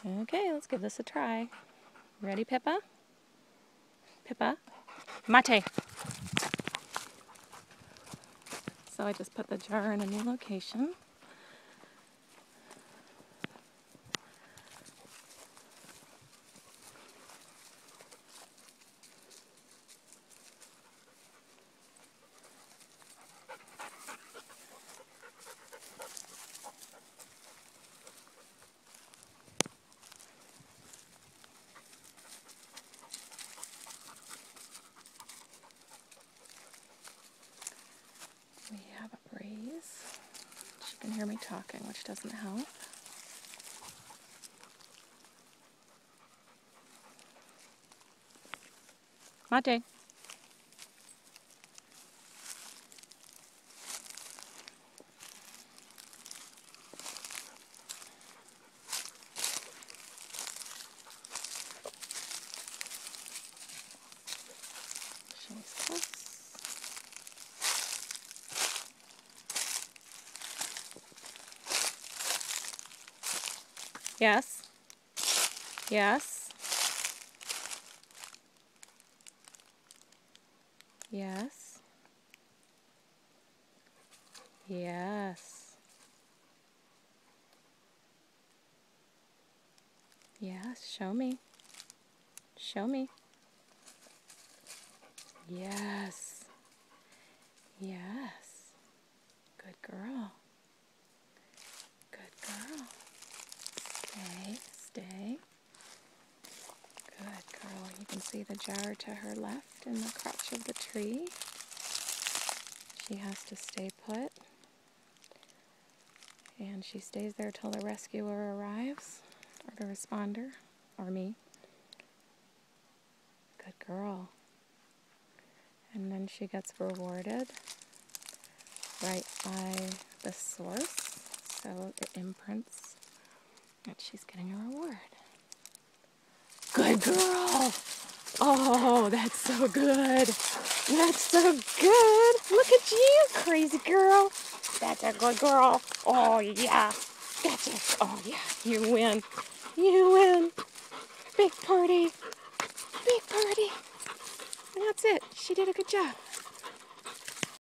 Okay, let's give this a try. Ready, Pippa? Pippa? Mate! So I just put the jar in a new location. We have a breeze. She can hear me talking, which doesn't help. Mate. She's close. Yes. Yes. Yes. Yes. Yes. Show me. Show me. Yes. Yes. Good girl. Good girl. Stay. Stay. Good girl. You can see the jar to her left in the crotch of the tree. She has to stay put. And she stays there till the rescuer arrives, or the responder, or me. Good girl. And then she gets rewarded right by the source, so it imprints that she's getting a reward. Good girl! Oh, that's so good! That's so good! Look at you, crazy girl! That's a good girl! Oh, yeah! Oh, yeah, you win! You win! Big party! Big party! And that's it. She did a good job.